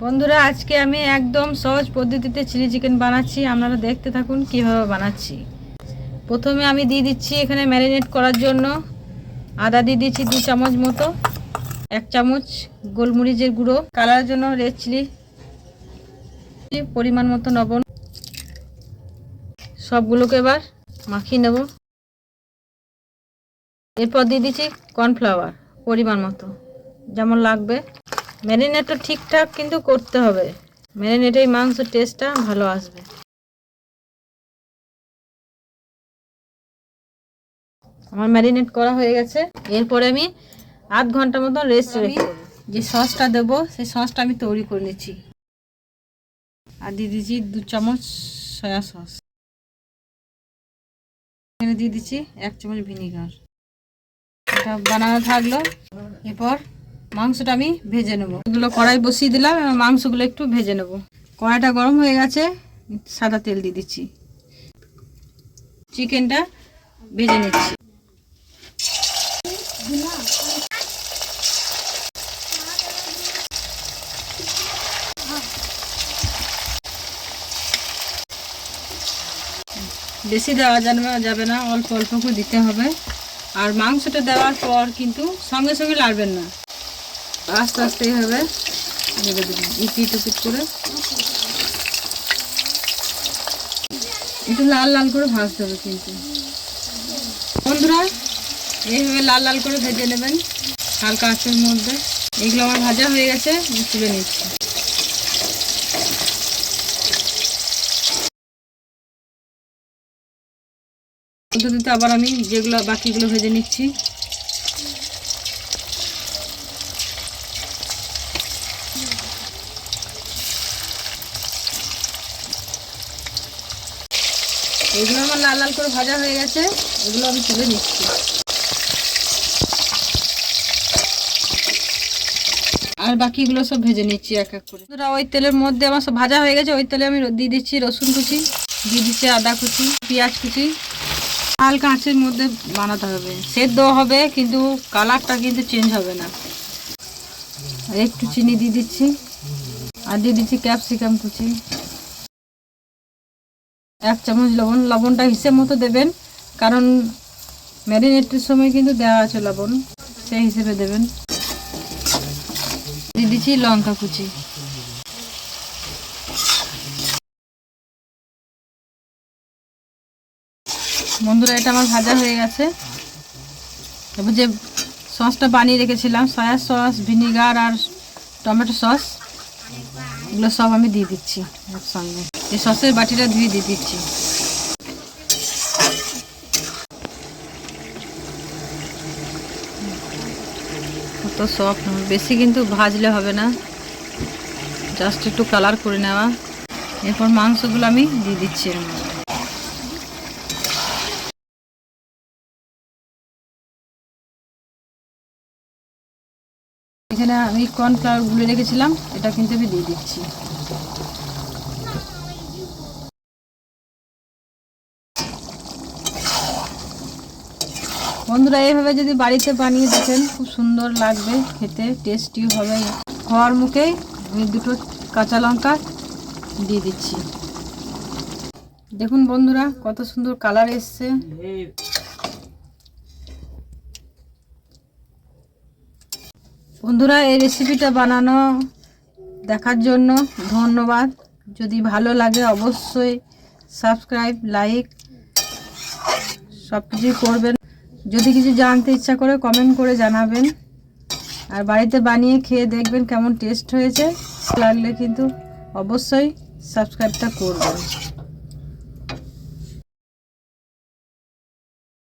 বন্ধুরা আজকে আমি একদম সহজ পদ্ধতিতে চিলি চিকেন বানাচ্ছি। আপনারা দেখতে থাকুন কিভাবে বানাচ্ছি। প্রথমে আমি দিয়ে দিচ্ছি এখানে ম্যারিনেট করার জন্য আদা দিয়ে দিচ্ছি 2 চামচ মতো, 1 চামচ গোলমরিচের গুঁড়ো, কালারের জন্য রেড চিলি, পরিমাণ মতো লবণ। সবগুলোকে এবার মাখিয়ে নেব। এরপর দিয়ে দিচ্ছি কর্নফ্লাওয়ার পরিমাণ মতো যেমন লাগবে। ম্যারিনেটটা ঠিকঠাক কিন্তু করতে হবে, ম্যারিনেটেই মাংসের টেস্টটা ভালো আসবে। আমার ম্যারিনেট করা হয়ে গেছে। এরপরে আমি আধ ঘন্টা মতো রেস্ট রেখে যে সসটা দেবো সেই সসটা আমি তৈরি করে নিচ্ছি। আর দিয়ে দিচ্ছি 2 চামচ সয়া সস, এখানে দিয়ে দিচ্ছি 1 চামচ ভিনিগার। এটা বানানো থাকলো। এরপর মাংসটা আমি ভেজে নেবো। এগুলো কড়াই বসিয়ে দিলাম, মাংসগুলো একটু ভেজে নেব। কড়াইটা গরম হয়ে গেছে, সাদা তেল দিয়ে দিচ্ছি। চিকেনটা ভেজে নিচ্ছি। বেশি দেওয়া যাবে না, অল্প অল্প করে দিতে হবে। আর মাংসটা দেওয়ার পর কিন্তু সঙ্গে সঙ্গে লাড়বেন না, আস্তে আস্তে এইভাবে নেড়ে দেবেন, ইপিট উপিট করে একটু লাল লাল করে ভাজতে হবে। কিন্তু বন্ধুরা এইভাবে লাল লাল করে ভেজে নেবেন হালকা আঁচের মধ্যে। এগুলো আমার ভাজা হয়ে গেছে, তুলে নিচ্ছি। পদ্ধতিতে আবার আমি যেগুলো বাকিগুলো ভেজে নিচ্ছি। এগুলো আমার লাল লাল করে ভাজা হয়ে গেছে, এগুলো আমি তুলে নিচ্ছি। আর বাকিগুলো সব ভেজে নিচ্ছি এক এক করে। ওই তেলের মধ্যে আমার সব ভাজা হয়ে গেছে, ওই তেলে আমি দিয়ে দিচ্ছি রসুন কুচি, দিয়ে দিচ্ছি আদা কুচি, পেঁয়াজ কুচি। হালকা আঁচের মধ্যে বানাতে হবে, সেদ্ধ হবে কিন্তু কালারটা কিন্তু চেঞ্জ হবে না। একটু চিনি দিয়ে দিচ্ছি, আর দিয়ে দিচ্ছি ক্যাপসিকাম কুচি, 1 চামচ লবণ। লবণটা হিসেব মতো দেবেন, কারণ ম্যারিনেটের সময় কিন্তু দেওয়া আছে লবণ, সেই হিসেবে দেবেন। দিয়ে দিচ্ছি লঙ্কা কুচি। বন্ধুরা এটা আমার ভাজা হয়ে গেছে। এবার যে সসটা বানিয়ে রেখেছিলাম, সয়া সস, ভিনিগার আর টমেটো সস, এগুলো সব আমি দিয়ে দিচ্ছি একসঙ্গে। এই সসের বাটিটা ধুয়ে দিয়ে দিচ্ছি। কত সফট, বেশি কিন্তু ভাজলে হবে না, জাস্ট একটু কালার করে নেওয়া। এরপর মাংসগুলো আমি দিয়ে দিচ্ছি এর মধ্যে। এখানে আমি কর্নফ্লাওয়ার গুলে রেখেছিলাম, এটা কিন্তু আমি দিয়ে দিচ্ছি। বন্ধুরা এইভাবে যদি বাড়িতে বানিয়ে দেখেন খুব সুন্দর লাগবে খেতে, টেস্টি হবে। খাওয়ার মুখেই আমি 2টো কাঁচা লঙ্কা দিয়ে দিচ্ছি। দেখুন বন্ধুরা কত সুন্দর কালার এসছে। বন্ধুরা এই রেসিপিটা বানানো দেখার জন্য ধন্যবাদ। যদি ভালো লাগে অবশ্যই সাবস্ক্রাইব, লাইক সব কিছুই করবেন। যদি কিছু জানতে ইচ্ছা করে কমেন্ট করে জানাবেন। আর বাড়িতে বানিয়ে খেয়ে দেখবেন কেমন টেস্ট হয়েছে। লাগলে কিন্তু অবশ্যই সাবস্ক্রাইবটা করবেন।